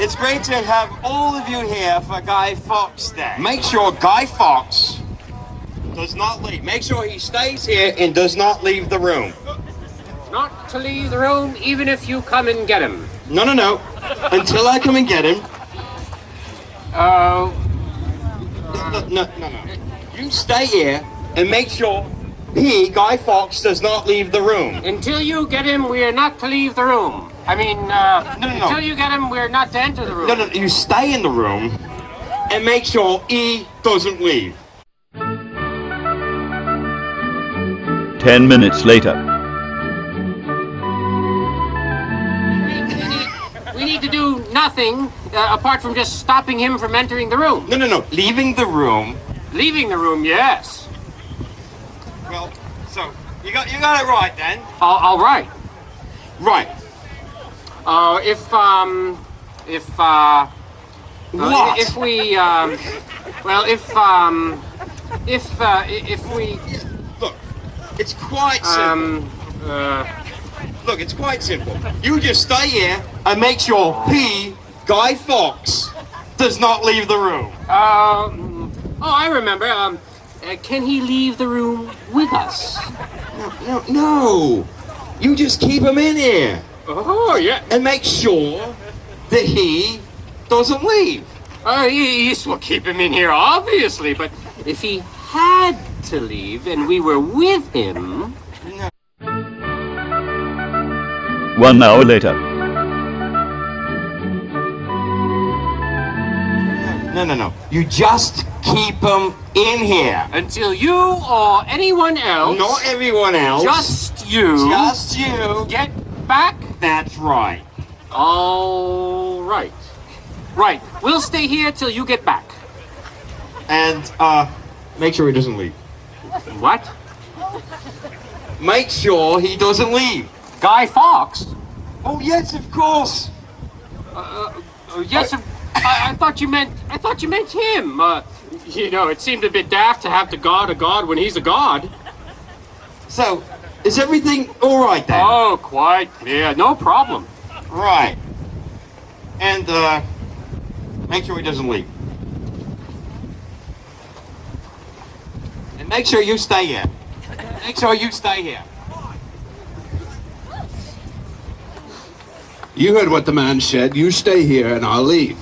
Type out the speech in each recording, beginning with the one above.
It's great to have all of you here for Guy Fawkes Day. Make sure Guy Fawkes does not leave. Make sure he stays here and does not leave the room. Not to leave the room, even if you come and get him. No. Until I come and get him. No. You stay here and make sure he, Guy Fawkes, does not leave the room. Until you get him, we are not to leave the room. I mean, No. Until you get him, we're not to enter the room. No. You stay in the room and make sure he doesn't leave. 10 minutes later. We need to do nothing apart from just stopping him from entering the room. No. Leaving the room. Leaving the room, yes. Well, so you got it right then. All right. Right. What? If we Look, it's quite simple. Look, it's quite simple. You just stay here and make sure he, Guy Fawkes, does not leave the room. I remember. Can he leave the room with us? No. You just keep him in here. Oh, yeah. And make sure that he doesn't leave. Yes, we'll keep him in here, obviously, but if he had to leave and we were with him... No. 1 hour later. No. You just keep him in here. Until you or anyone else... Not everyone else. Just you... Just you. Get back? That's right. All right. Right. We'll stay here till you get back. And, make sure he doesn't leave. What? Make sure he doesn't leave. Guy Fawkes? Oh, yes, of course. Yes, I thought you meant him. It seemed a bit daft to have to guard a god when he's a god. So, is everything all right then? Oh, quite clear. No problem. Right. And, make sure he doesn't leave. And make sure you stay here. Make sure you stay here. You heard what the man said. You stay here and I'll leave.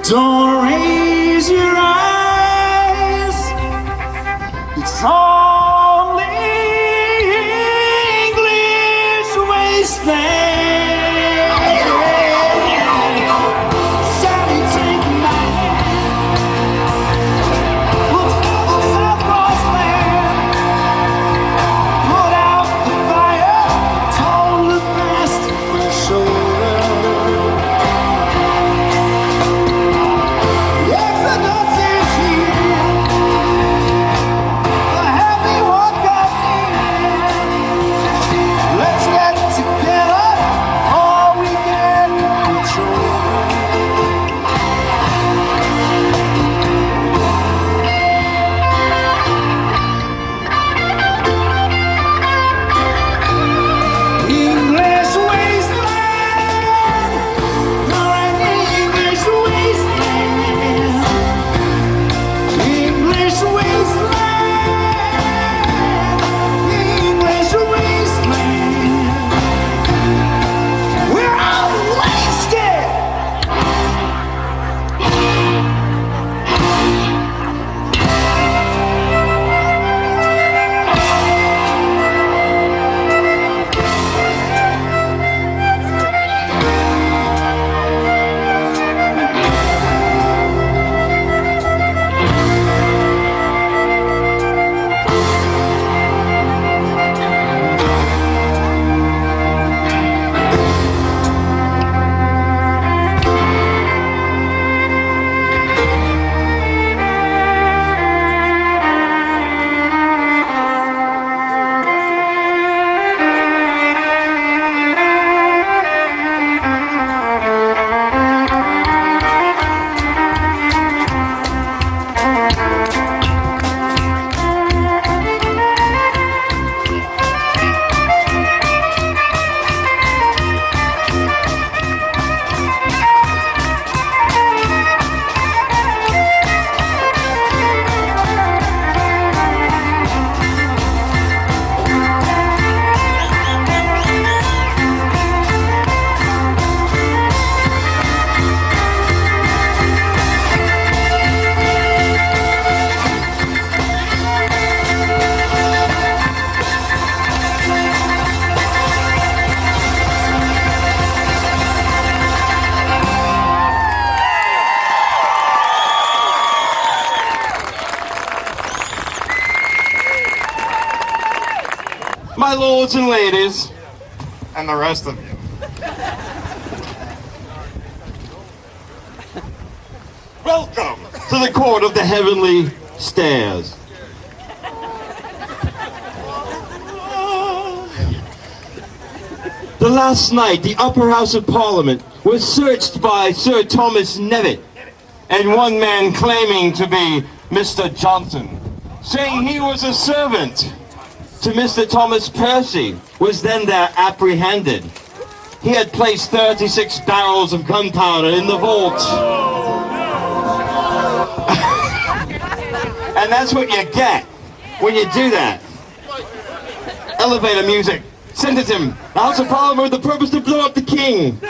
Don't raise your eyes. It's only English wasteland. Sally, take my hand. We'll travel South Crossland. Put out the fire. Told the past my shoulder. Exodus is here. The heavy one got me. Let's get together before we get control. English wasteland. You're an English wasteland. English wasteland. English wasteland. We're all wasted. My lords and ladies, and the rest of you. Welcome to the court of the heavenly stairs. The last night, the upper house of parliament was searched by Sir Thomas Nevitt, and one man claiming to be Mr. Johnson, saying he was a servant to Mr. Thomas Percy, was then there apprehended. He had placed 36 barrels of gunpowder in the vault. And that's what you get when you do that. Elevator music. Sentence him. The House of Parliament with the purpose to blow up the king.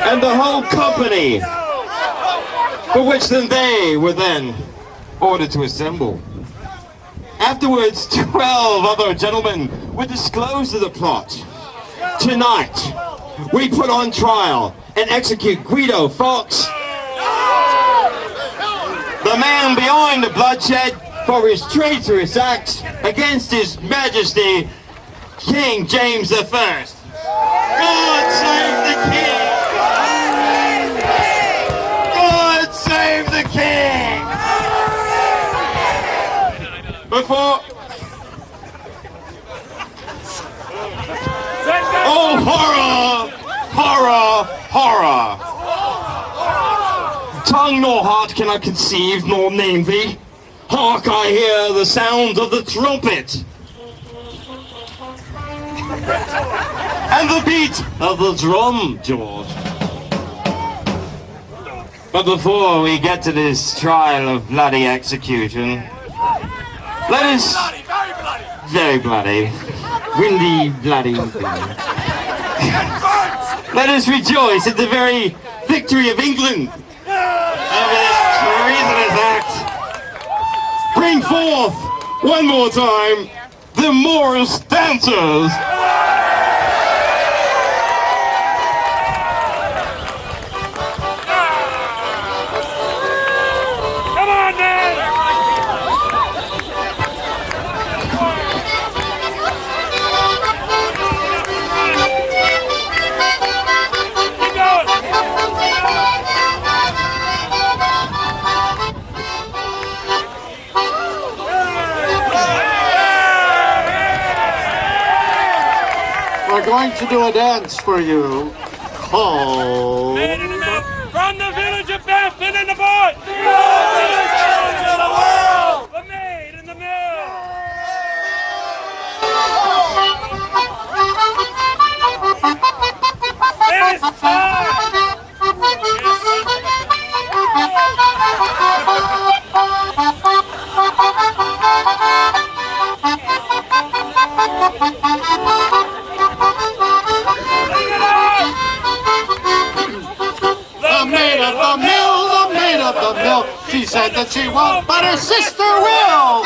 And the whole company. For which then they were then ordered to assemble. Afterwards, 12 other gentlemen were disclosed to the plot. Tonight, we put on trial and execute Guido Fawkes, the man behind the bloodshed, for his traitorous acts against His Majesty King James I. God save the King! God save the King! Before... Oh, horror! Horror! Horror! Tongue nor heart cannot conceive nor name thee. Hark, I hear the sound of the trumpet. And the beat of the drum, George. But before we get to this trial of bloody execution, let us... Very bloody. Windy, bloody. Let us rejoice at the very victory of England of this treasonous act. Bring forth, one more time, the Morris dancers. Come on, man! Keep going! We're going to do a dance for you called... Man in the mill, from the village of Bampton in the board! The maid in the mill! It is time! The maid of the mill, she said that she won't, but her sister will.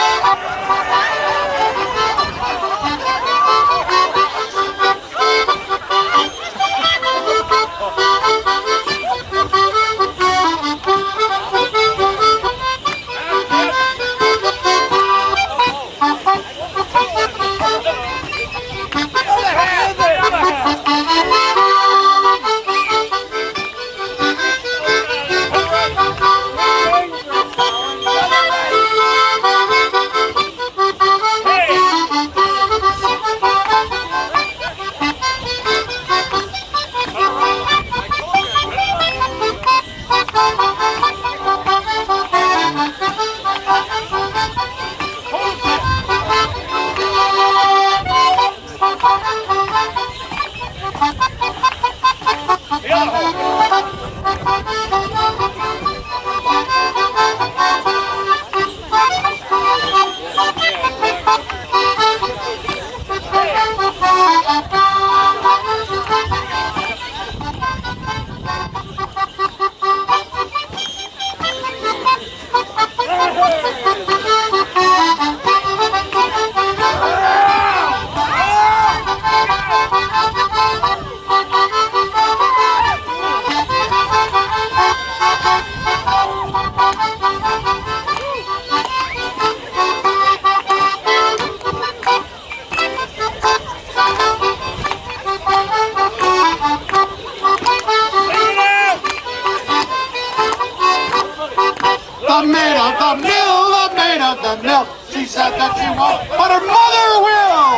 She said that she won't, but her mother will.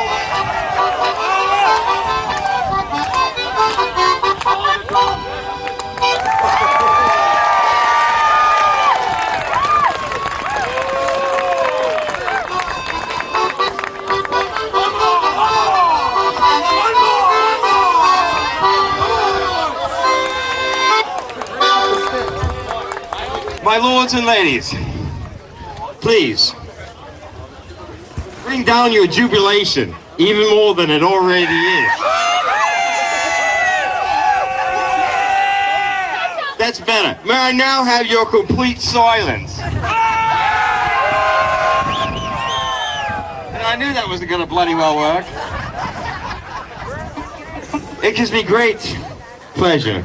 My lords and ladies, please, bring down your jubilation even more than it already is. That's better. May I now have your complete silence? And I knew that wasn't gonna bloody well work. It gives me great pleasure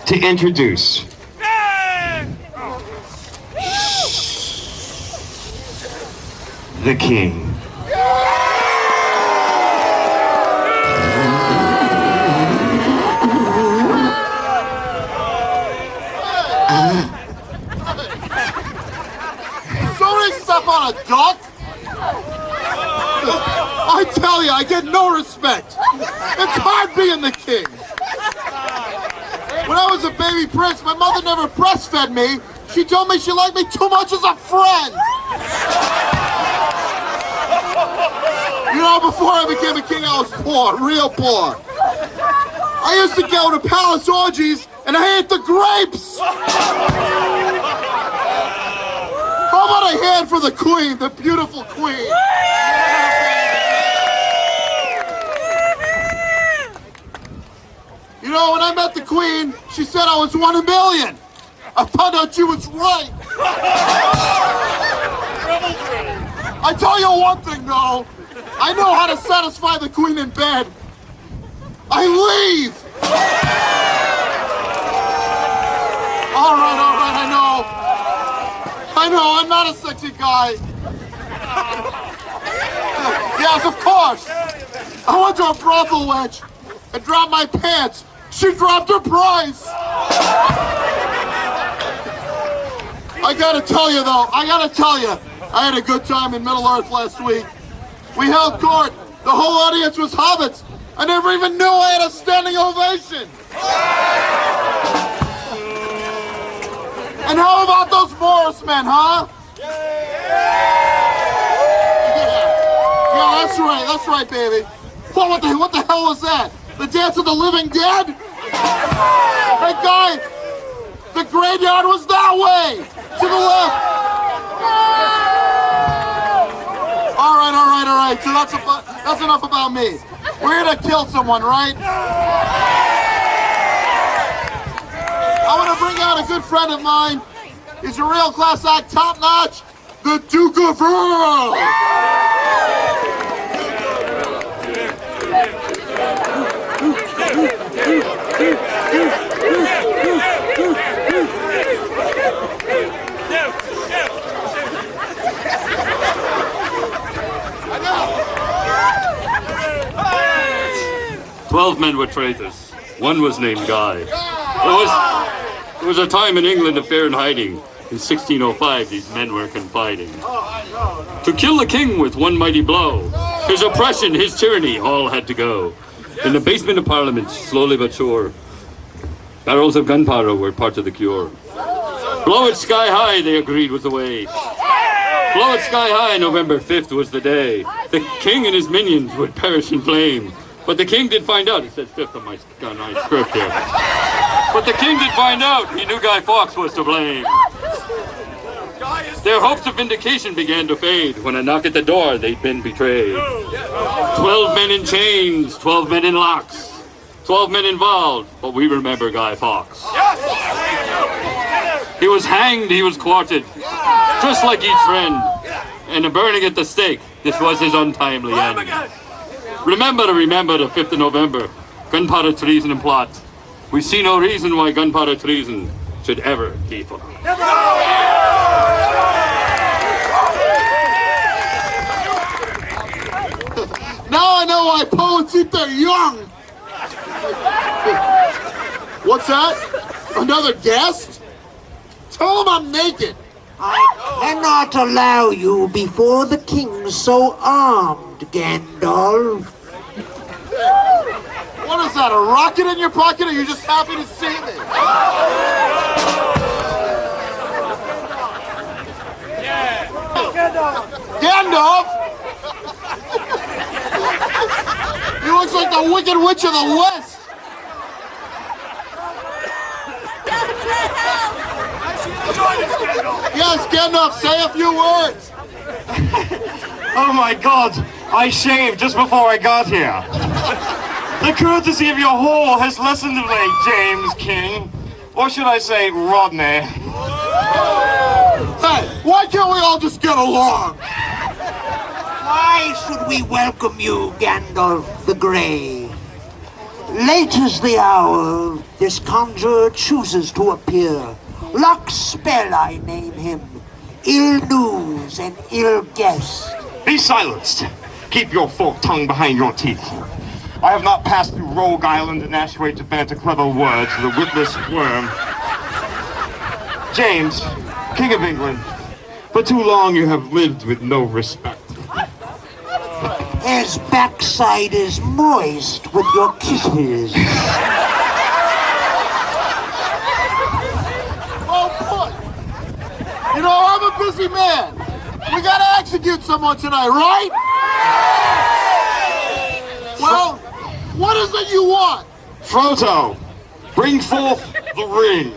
to introduce the king. Somebody step on a duck? I tell you, I get no respect. It's hard being the king. When I was a baby prince, my mother never breastfed me. She told me she liked me too much as a friend. You know, before I became a king, I was poor, real poor. I used to go to palace orgies, and I ate the grapes. How about a hand for the queen, the beautiful queen? You know, when I met the queen, she said I was 1 in a million. I found out she was right. I tell you one thing, though. I know how to satisfy the queen in bed. I leave. All right, I know, I'm not a sexy guy. Yes, of course. I went to a brothel wench and dropped my pants. She dropped her price. I gotta tell you, though, I had a good time in Middle-earth last week. We held court. The whole audience was hobbits. I never even knew I had a standing ovation. And how about those Morris men, huh? Yeah, that's right, baby. Well, what the hell was that? The Dance of the Living Dead? Hey, guy, the graveyard was that way, to the left. All right. So that's enough about me. We're here to kill someone, right? I want to bring out a good friend of mine. He's a real class act, top notch, the Duke of Earl. 12 men were traitors. One was named Guy. There was a time in England of fear and hiding. In 1605, these men were confiding to kill the king with one mighty blow. His oppression, his tyranny, all had to go. In the basement of Parliament, slowly but sure, barrels of gunpowder were part of the cure. Blow it sky high, they agreed was the way. Blow it sky high, November 5th was the day. The king and his minions would perish in flame. But the king did find out, it says 5th on my script here. But the king did find out, he knew Guy Fawkes was to blame. Their hopes of vindication began to fade. When a knock at the door, they'd been betrayed. 12 men in chains, 12 men in locks, 12 men involved, but we remember Guy Fawkes. He was hanged, he was quartered, just like each friend, and a burning at the stake, this was his untimely end. Remember the 5th of November, gunpowder treason and plot. We see no reason why gunpowder treason should ever be forgotten. Now I know why poets eat their young. What's that? Another guest? Tell him I'm naked. I cannot allow you before the king so armed, Gandalf. What is that, a rocket in your pocket, or are you just happy to see me? Gandalf? He looks like the Wicked Witch of the West. Yes, Gandalf, say a few words. Oh my God, I shaved just before I got here. The courtesy of your hall has lessened of late, James King. Or should I say, Rodney? Hey, why can't we all just get along? Why should we welcome you, Gandalf the Grey? Late is the hour, this conjurer chooses to appear. Lock spell I name him, ill news and ill guest. Be silenced. Keep your forked tongue behind your teeth. I have not passed through Rogue Island and Ashway to banter clever words with a witless worm. James, King of England, for too long you have lived with no respect. His backside is moist with your kisses. Oh, boy. You know, I'm a busy man. We gotta execute someone tonight, right? Well, what is it you want? Frodo, bring forth the ring.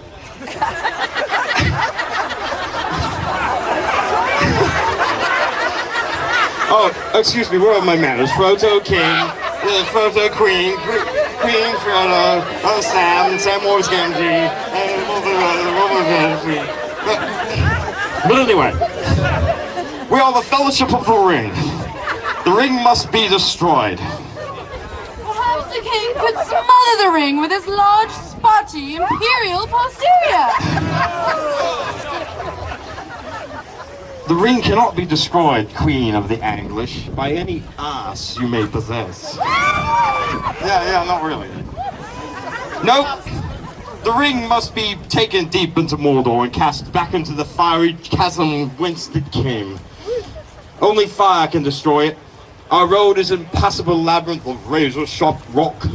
Oh, excuse me, where are my manners? Frodo King, Frodo Queen, Queen Frodo, Sam Wars Gamgee, and But anyway, we are the Fellowship of the Ring. The ring must be destroyed. Perhaps the king could smother the ring with his large, spotty, imperial posterior. The ring cannot be destroyed, Queen of the English, by any ass you may possess. Yeah, not really. Nope. The ring must be taken deep into Mordor and cast back into the fiery chasm whence it came. Only fire can destroy it. Our road is an impassable labyrinth of razor-sharp rock.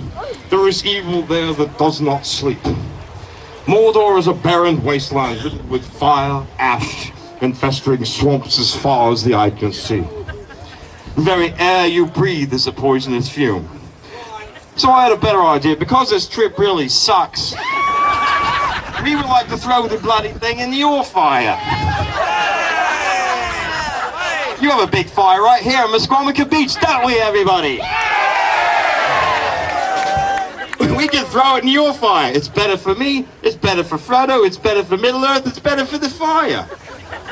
There is evil there that does not sleep. Mordor is a barren wasteland littered with fire, ash, and festering swamps as far as the eye can see. The very air you breathe is a poisonous fume. So I had a better idea. Because this trip really sucks, we would like to throw the bloody thing in your fire. You have a big fire right here in Musqueamica Beach, don't we, everybody? We can throw it in your fire. It's better for me, it's better for Frodo, it's better for Middle-earth, it's better for the fire.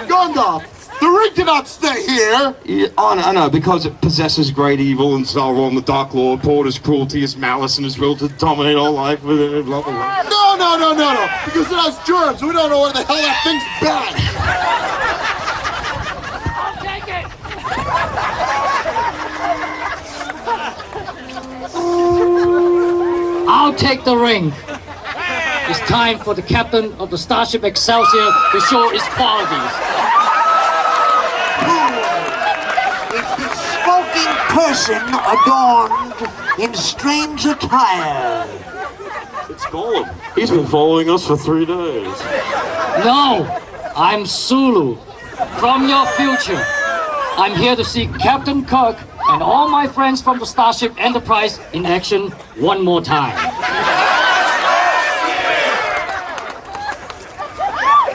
Gandalf, the ring cannot stay here. Yeah, I know, because it possesses great evil and Sauron, the Dark Lord, poured his cruelty, his malice, and his will to dominate all life with it. Blah, blah, blah. No. Because it has germs. We don't know where the hell that thing's been. I'll take it. I'll take the ring. It's time for the captain of the Starship Excelsior to show his qualities. A bespoken person adorned in strange attire. It's Gollum. He's been following us for 3 days. No, I'm Sulu, from your future. I'm here to see Captain Kirk and all my friends from the Starship Enterprise in action one more time.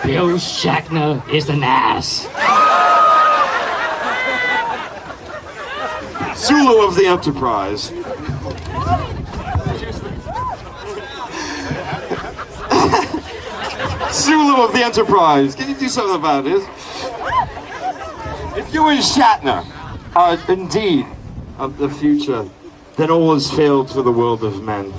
Bill Shatner is an ass. Sulu of the Enterprise. Sulu of the Enterprise. Can you do something about this? If you and Shatner are indeed of the future, then all has failed for the world of men.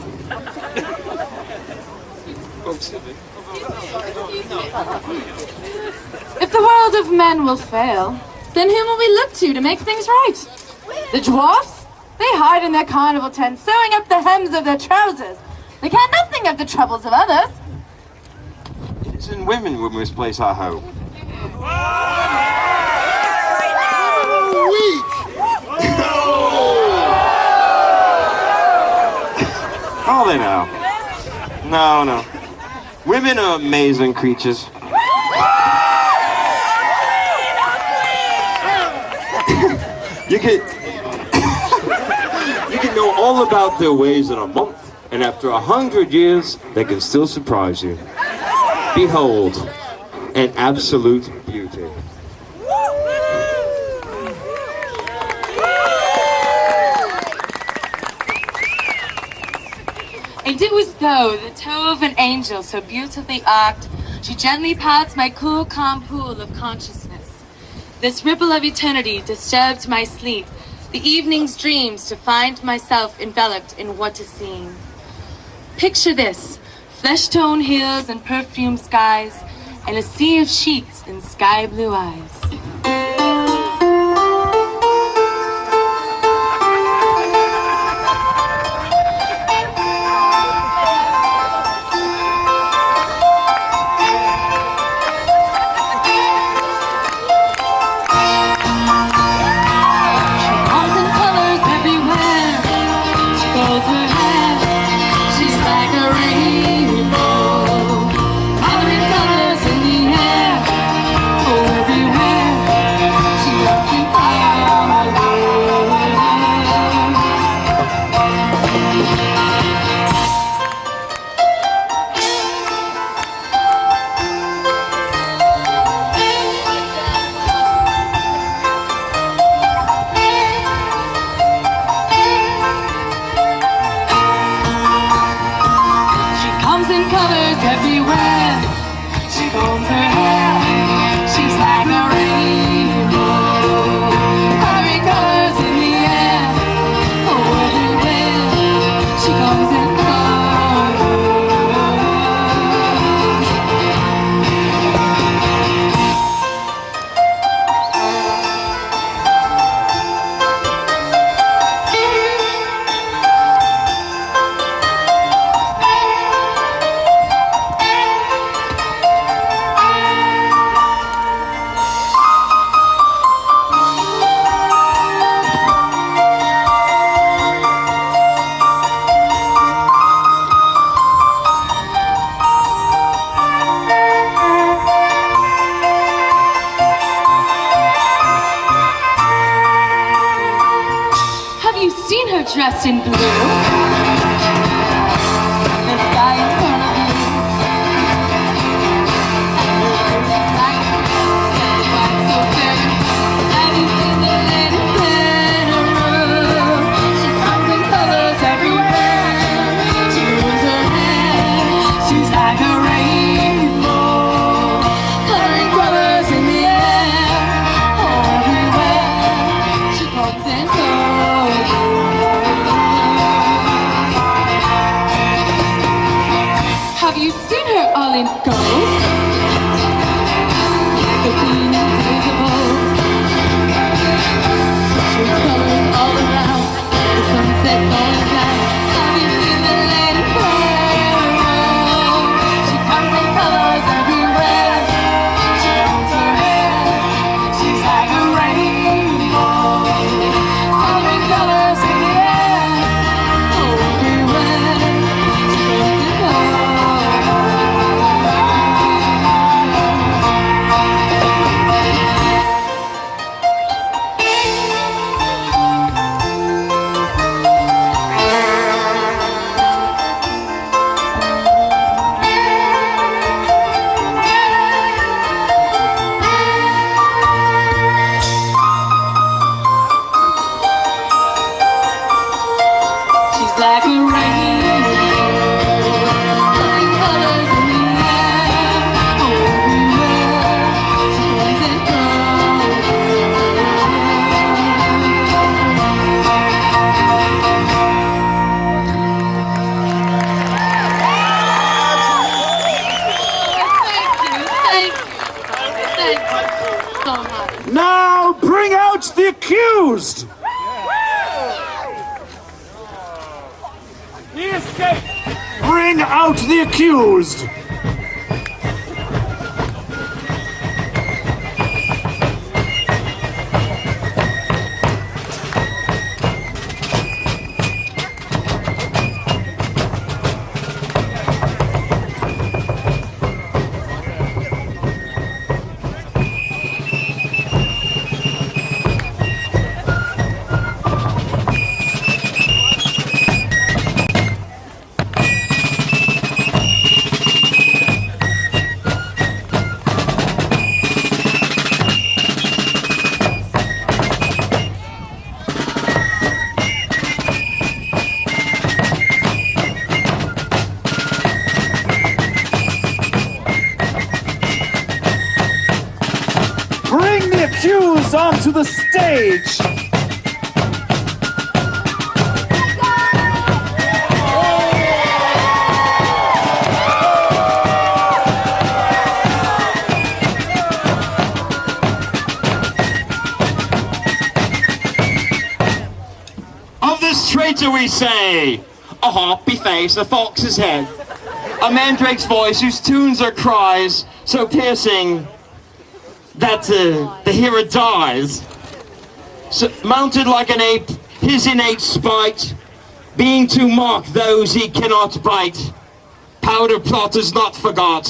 If the world of men will fail, then whom will we look to make things right? The dwarfs? They hide in their carnival tents, sewing up the hems of their trousers. They care nothing of the troubles of others. It is in women we must place our hope. Are they now? No. Women are amazing creatures. You can know all about their ways in a month, and after 100 years, they can still surprise you. Behold, an absolute beauty. I do as though the toe of an angel so beautifully arced, she gently pats my cool, calm pool of consciousness. This ripple of eternity disturbed my sleep, the evening's dreams to find myself enveloped in what is seen. Picture this, flesh-toned hills and perfumed skies, and a sea of sheets and sky-blue eyes. Everywhere dressed in blue. The sky in front of you. And the birds are black, stand by so very. Have you seen the lady Federer? She comes in colors everywhere. She moves her hair. She's like a rainbow, coloring colors in the air. Oh, everywhere she comes and goes. Have you seen her all in gold? Like a queen in days of old. She's colors all around, the sunset going down. Have you seen the lady Federer? She comes in colors everywhere. She holds her hair. She's like a rainbow, coloring colors in the air. Oh, everywhere she comes and goes. She's like a rainbow, coloring colors in the air. Oh, everywhere she comes and Thank you so much. Now bring out the accused! He escaped. Bring out the accused! Bring the accused onto the stage! Of this traitor we say, a harpy face, a fox's head, a mandrake's voice whose tunes are cries so piercing that the hearer dies. So, mounted like an ape, his innate spite, being to mock those he cannot bite. Powder plot is not forgot.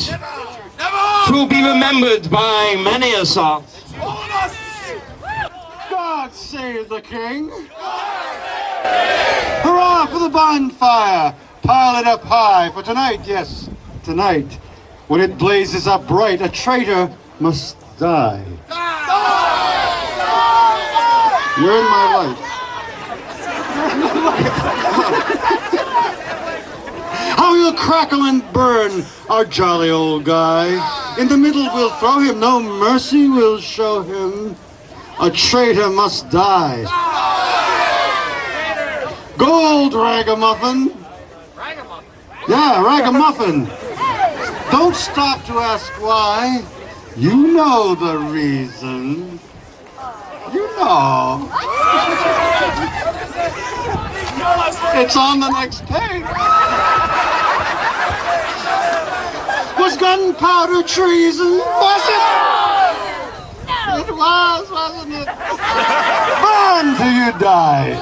Twill be remembered by many a sot. God save the king! Hurrah for the bonfire! Pile it up high for tonight, yes, tonight. When it blazes up bright, a traitor must die. You're in my life. How you'll crackle and burn, our jolly old guy. In the middle we'll throw him, no mercy we'll show him. A traitor must die. Gold ragamuffin. Yeah, ragamuffin. Don't stop to ask why. You know the reason. You know. It's on the next page. Was gunpowder treason? Was it? It was, wasn't it? Burn till you die.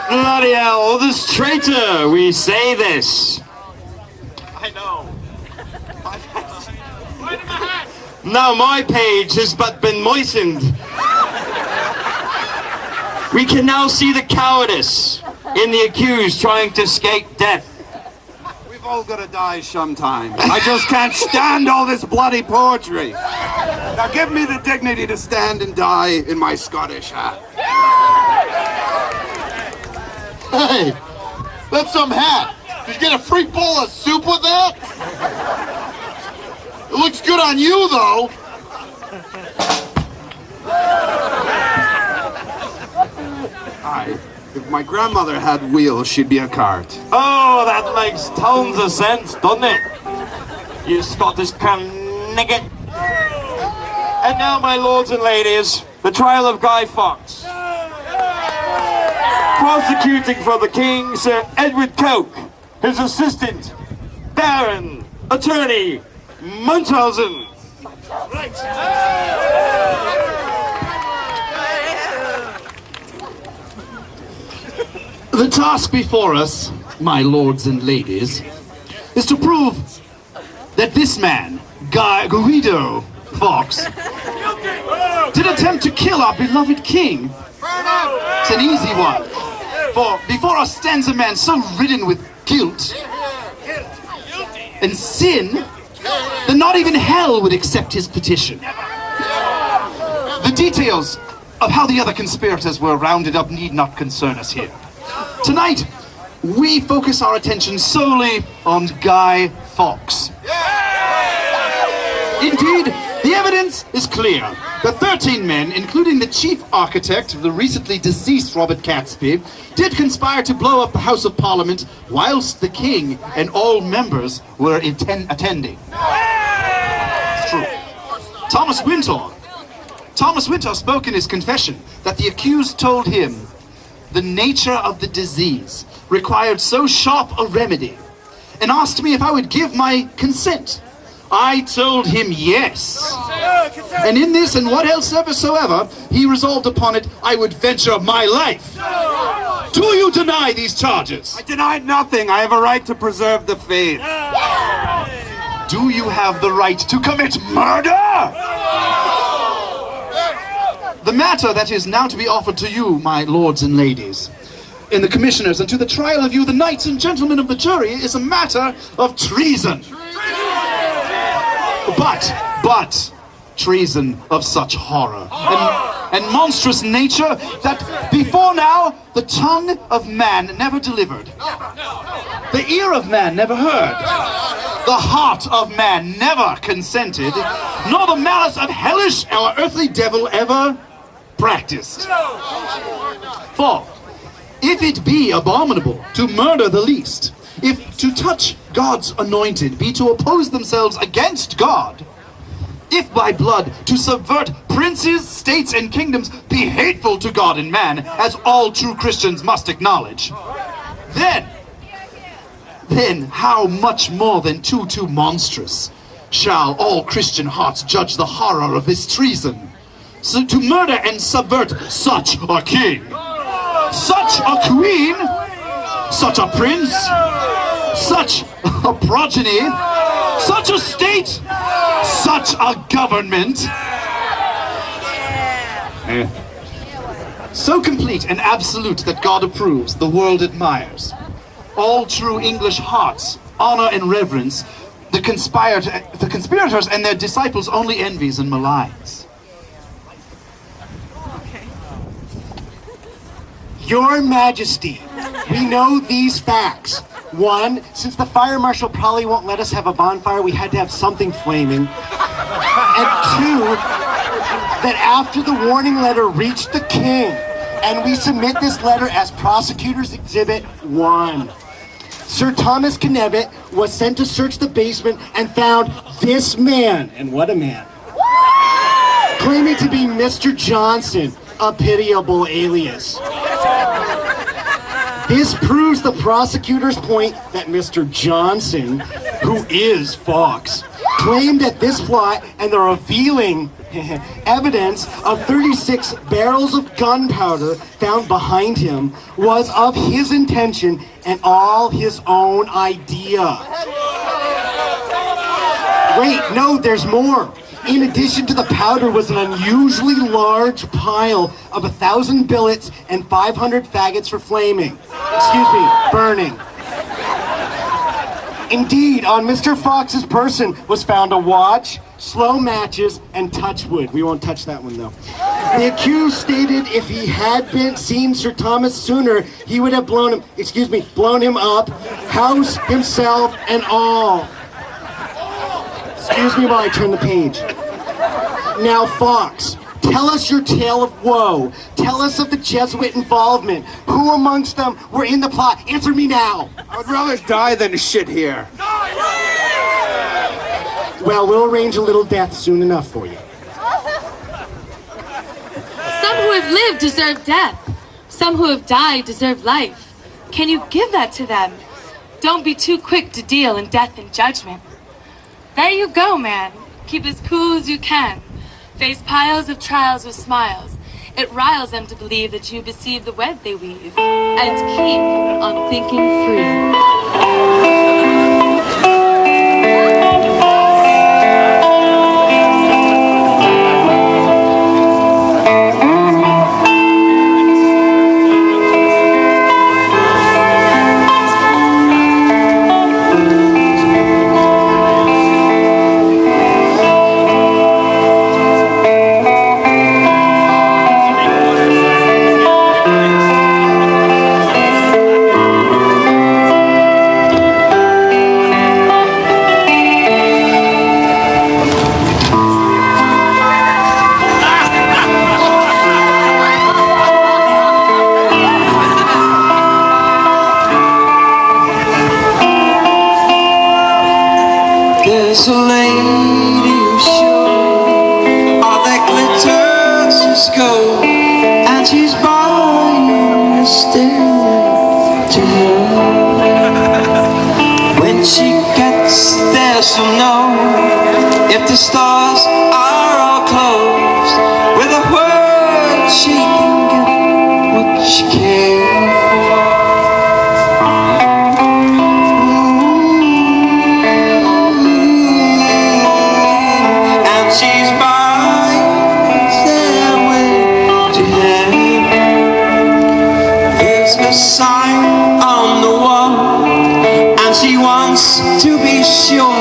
Bloody hell, this traitor, we say this. I know. Now my page has but been moistened We can now see the cowardice in the accused trying to escape death. We've all got to die sometime. I just can't stand all this bloody poetry. Now give me the dignity to stand and die in my Scottish hat. Hey, that's some hat. Did you get a free bowl of soup with that? It looks good on you, though. If my grandmother had wheels, she'd be a cart. Oh, that makes tons of sense, doesn't it? You Scottish nigget. And now, my lords and ladies, the trial of Guy Fawkes. Prosecuting for the King, Sir Edward Coke, his assistant, Baron, Attorney, Munchausen. The task before us, my lords and ladies, is to prove that this man, Guido Fawkes, did attempt to kill our beloved king. It's an easy one, for before us stands a man so ridden with guilt and sin that not even hell would accept his petition. The details of how the other conspirators were rounded up need not concern us here. Tonight, we focus our attention solely on Guy Fawkes. Indeed, the evidence is clear. The 13 men, including the chief architect of the recently deceased Robert Catesby, did conspire to blow up the House of Parliament whilst the King and all members were attending. It's true. Thomas Winter spoke in his confession that the accused told him the nature of the disease required so sharp a remedy, and asked me if I would give my consent. I told him yes. And in this and what else ever soever he resolved upon it, I would venture my life. Do you deny these charges? I denied nothing. I have a right to preserve the faith. Do you have the right to commit murder? The matter that is now to be offered to you, my lords and ladies, and the commissioners, and to the trial of you, the knights and gentlemen of the jury, is a matter of treason. But treason of such horror and monstrous nature that before now the tongue of man never delivered, the ear of man never heard, the heart of man never consented, nor the malice of hellish or earthly devil ever practiced. For if it be abominable to murder the least, if to touch God's anointed be to oppose themselves against God, if by blood to subvert princes, states, and kingdoms be hateful to God and man, as all true Christians must acknowledge, then how much more than too monstrous shall all Christian hearts judge the horror of this treason? So to murder and subvert such a king, such a queen, such a prince, such a progeny, such a state, such a government, so complete and absolute that God approves, the world admires. All true English hearts honor and reverence the conspirators and their disciples only envies and maligns. Your Majesty, we know these facts. One, since the fire marshal probably won't let us have a bonfire, we had to have something flaming. And two, that after the warning letter reached the king, and we submit this letter as Prosecutor's Exhibit 1. Sir Thomas Knevet was sent to search the basement and found this man, and what a man, claiming to be Mr. Johnson, a pitiable alias. This proves the prosecutor's point that Mr. Johnson, who is Fawkes, claimed that this plot and the revealing evidence of 36 barrels of gunpowder found behind him was of his intention and all his own idea. Wait, no, there's more. In addition to the powder was an unusually large pile of 1,000 billets and 500 faggots for flaming. Excuse me, burning. Indeed, on Mr. Fawkes' person was found a watch, slow matches, and touchwood. We won't touch that one, though. The accused stated if he had been seen Sir Thomas sooner, he would have blown him up, house, himself, and all. Excuse me while I turn the page. Now, Fawkes, tell us your tale of woe. Tell us of the Jesuit involvement. Who amongst them were in the plot? Answer me now. I would rather die than shit here. Well, we'll arrange a little death soon enough for you. Some who have lived deserve death. Some who have died deserve life. Can you give that to them? Don't be too quick to deal in death and judgment. There you go, man. Keep as cool as you can. Face piles of trials with smiles. It riles them to believe that you deceive the web they weave. And keep on thinking free. There's a lady who's sure all that glitters is gold, and she's buying a stairway to heaven. When she gets there, she'll know if the stars are all closed. With a word, she can get what she cares for. She's buying a stairway to heaven. There's a sign on the wall, and she wants to be sure,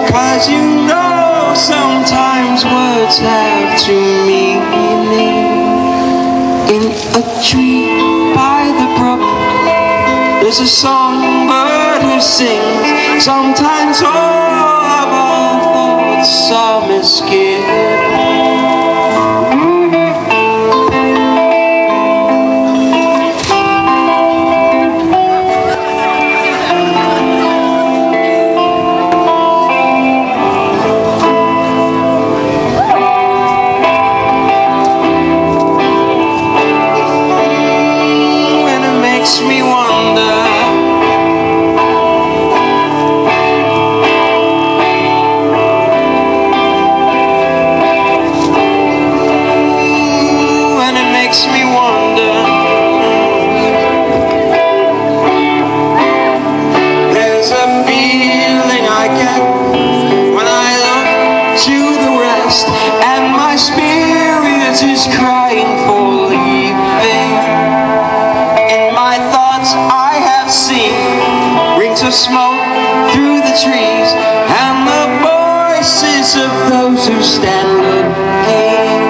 'cause you know sometimes words have two meanings. In a tree by the brook, there's a songbird who sings. Sometimes all of our thoughts are misgiven. When it makes me wonder, makes me wonder. There's a feeling I get when I look to the west, and my spirit is crying for leaving. In my thoughts I have seen rings of smoke through the trees, and the voices of those who stand looking.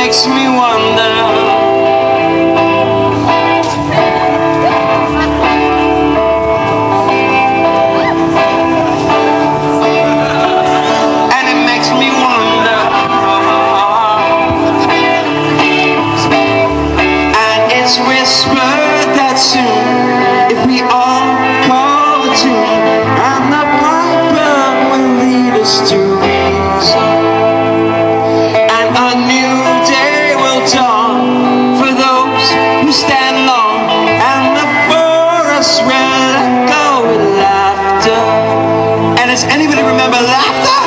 Makes me wonder. And it makes me wonder. And it's whispered that soon, if we all call the tune, and the piper will lead us to reason, and a new dawn for those who stand long, and the forest will echo with laughter. And does anybody remember laughter?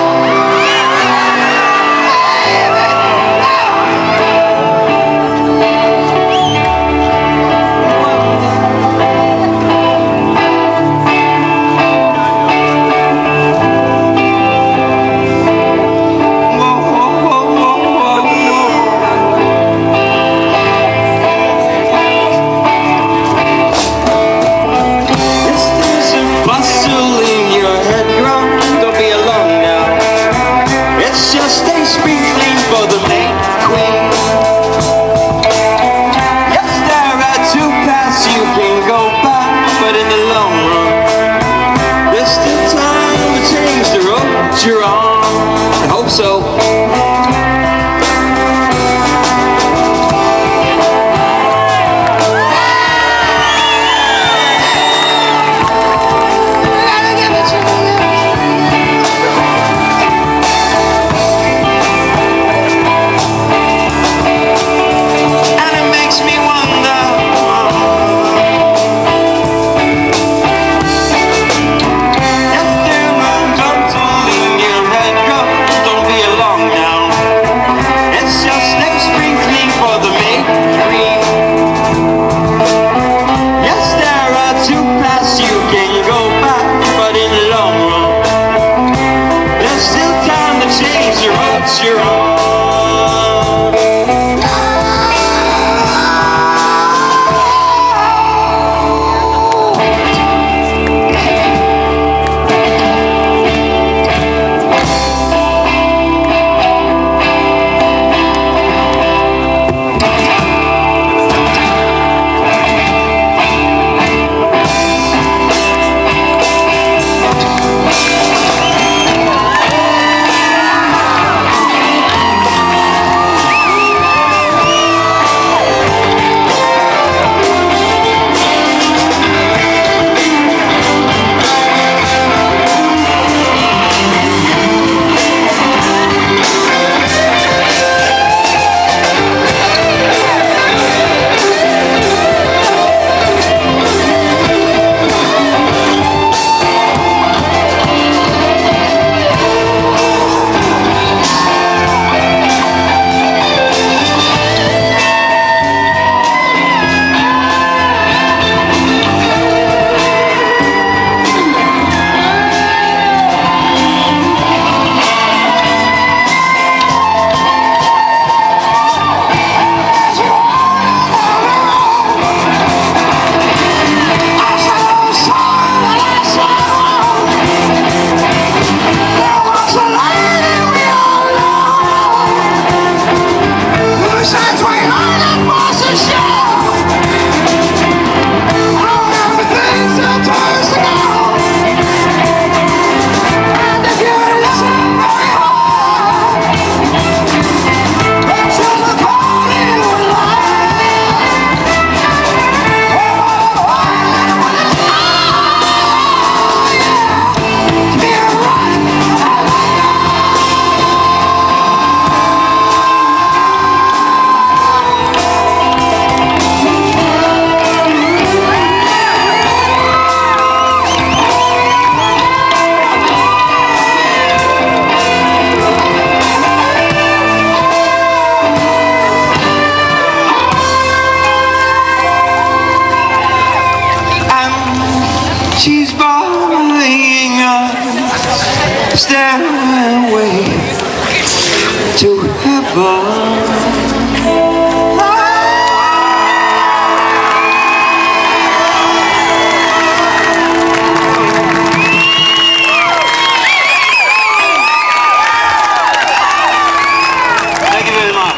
Thank you very much.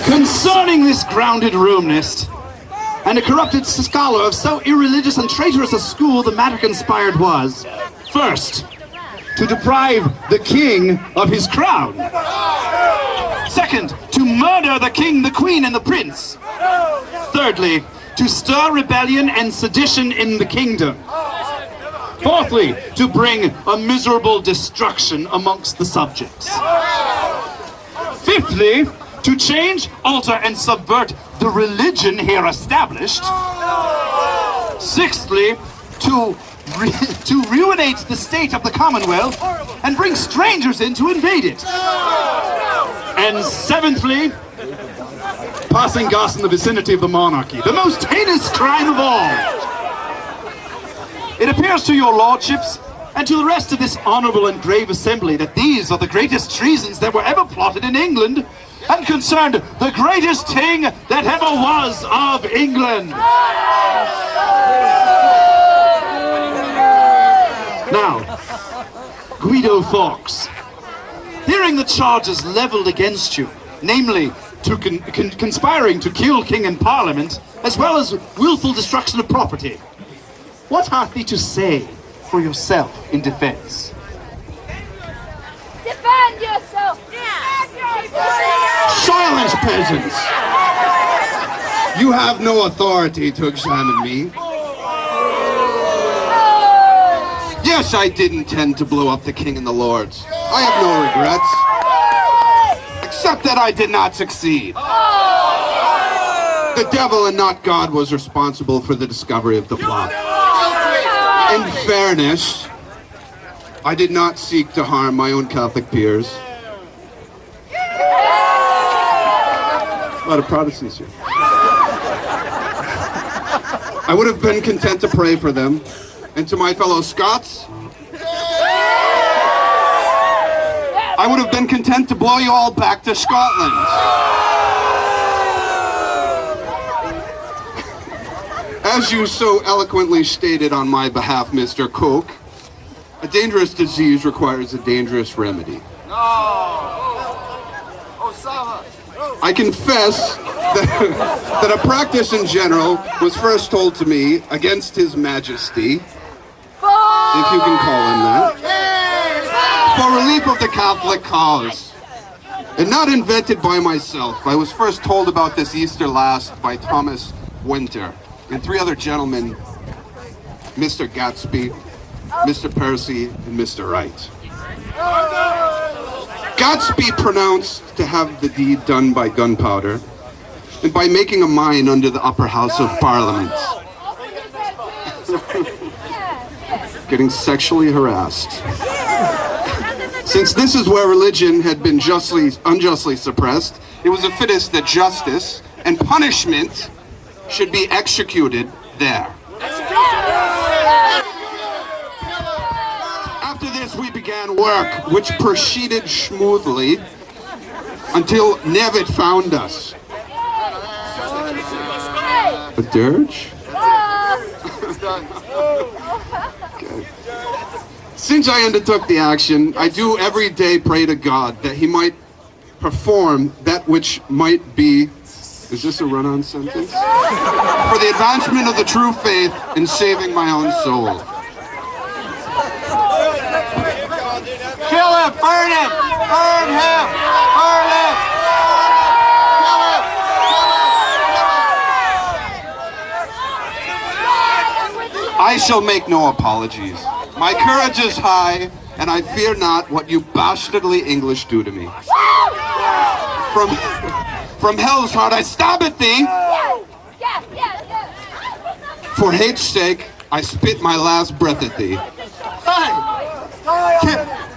Concerning this grounded roomist, and a corrupted scholar of so irreligious and traitorous a school, the matter conspired was, first, to deprive the king of his crown. Second, to murder the king, the queen, and the prince. Thirdly, to stir rebellion and sedition in the kingdom. Fourthly, to bring a miserable destruction amongst the subjects. Fifthly, to change, alter, and subvert the religion here established. Sixthly, to ruinate the state of the Commonwealth and bring strangers in to invade it. And seventhly, passing gas in the vicinity of the monarchy, the most heinous crime of all. It appears to your lordships and to the rest of this honorable and grave assembly that these are the greatest treasons that were ever plotted in England and concerned the greatest king that ever was of England. Now, Guido Fawkes, hearing the charges leveled against you, namely to conspiring to kill king and parliament, as well as willful destruction of property, what hath thee to say for yourself in defense? Defend yourself! Silence, peasants! You have no authority to examine me. Yes, I did intend to blow up the king and the lords. I have no regrets. Except that I did not succeed. The devil and not God was responsible for the discovery of the plot. In fairness, I did not seek to harm my own Catholic peers. A lot of Protestants here. I would have been content to pray for them. And to my fellow Scots, I would have been content to blow you all back to Scotland. As you so eloquently stated on my behalf, Mr. Coke, a dangerous disease requires a dangerous remedy. I confess that a practice in general was first told to me against His Majesty, if you can call him that, for relief of the Catholic cause, and not invented by myself. I was first told about this Easter last by Thomas Winter and three other gentlemen, Mr. Gatsby, Mr. Percy, and Mr. Wright. Gatsby pronounced to have the deed done by gunpowder and by making a mine under the upper house of Parliament. Getting sexually harassed. Since this is where religion had been unjustly suppressed, it was a fittest that justice and punishment should be executed there. After this we began work, which proceeded smoothly until Nevitt found us. A dirge? Okay. Since I undertook the action, I do every day pray to God that He might perform that which might be, is this a run-on sentence? For the advancement of the true faith in saving my own soul. Kill him! Burn him! Burn him! Burn him! Kill him! I shall make no apologies. My courage is high, and I fear not what you bastardly English do to me. From hell's heart I stab at thee. For hate's sake, I spit my last breath at thee. Hey!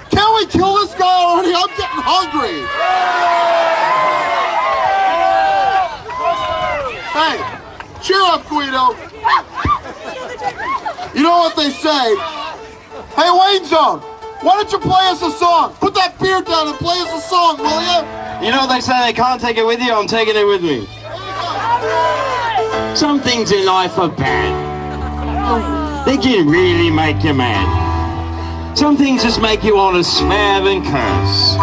Can't we kill this guy already? I'm getting hungry! Hey! Cheer up, Guido! You know what they say? Hey, Wayne Zone! Why don't you play us a song? Put that beer down and play us a song, will you? You know they say they can't take it with you, I'm taking it with me. Some things in life are bad. They can really make you mad. Some things just make you want to swear and curse.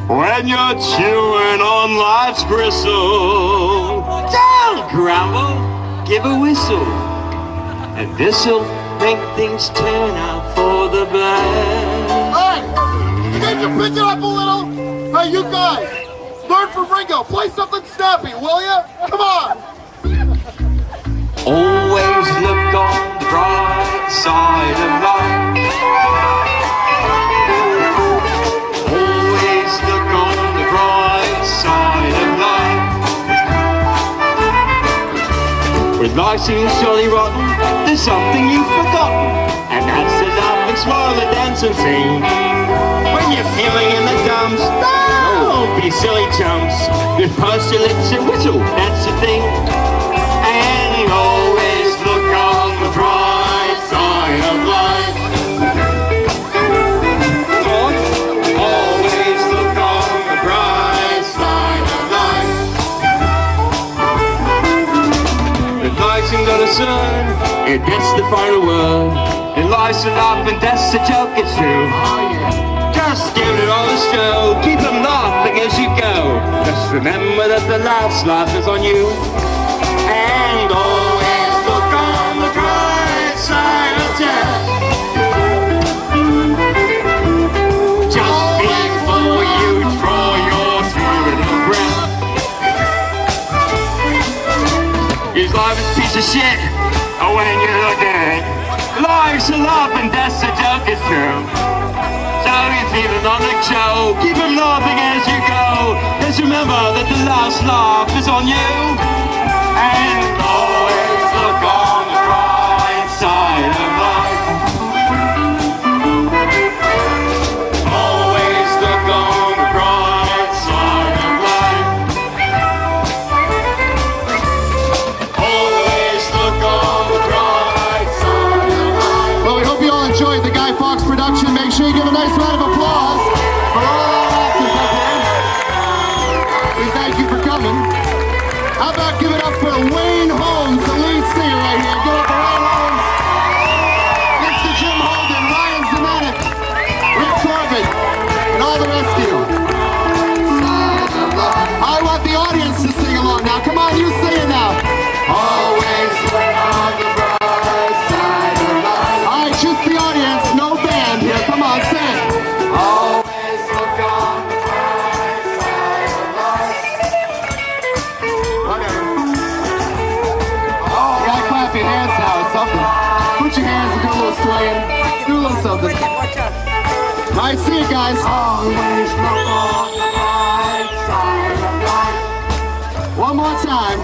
When you're chewing on life's gristle, don't grumble, give a whistle. And this'll make things turn out for the best. Hey, can't you pick it up a little? Hey, you guys, learn from Ringo. Play something snappy, will you? Come on. Always look on the bright side of life. Always look on the bright side of life. When life seems jolly rotten, there's something you've forgotten, and that's to laugh and smile and dance and sing. When you're feeling in the dumps, don't be silly chumps. Just purse your lips and whistle, that's the thing. And always look on the bright side of life. Always look on the bright side of life. The life's ain't gonna sun, and that's the final word. And life's a laugh and that's the joke, it's true. Just give it all a show, keep them laughing as you go. Just remember that the last laugh is on you. And always look on the bright side of death. Just before you draw your final breath. Is life a piece of shit? Or when you look at it, life's a laugh and that's the joke, it's true. So you're feeling on the show, keep them laughing as you go. Just remember that the last laugh is on you. And always look on the bright side of life. Always look on the bright side of life. Always look on the bright side of life. Well, we hope you all enjoyed the Guy Fawkes production. Make sure you give a nice round of applause for all our actors up here. We thank you for coming. How about give it up for Wayne Holmes, the lead singer right here. Give it up for Wayne Holmes. Mr. Jim Holden, Ryan Zemanek, Rick Corbett, and all the rest of you. I want the audience to sing along now. Come on, you sing it now. Always look on the bright side of life. All right, just the audience, no band here. Come on, sing. Always look on the bright side of life. Whatever. Oh, you gotta clap your hands now or something. Put your hands and do a little swaying. Do a little something. All right, see you guys. Always look on the bright side of life. One more time.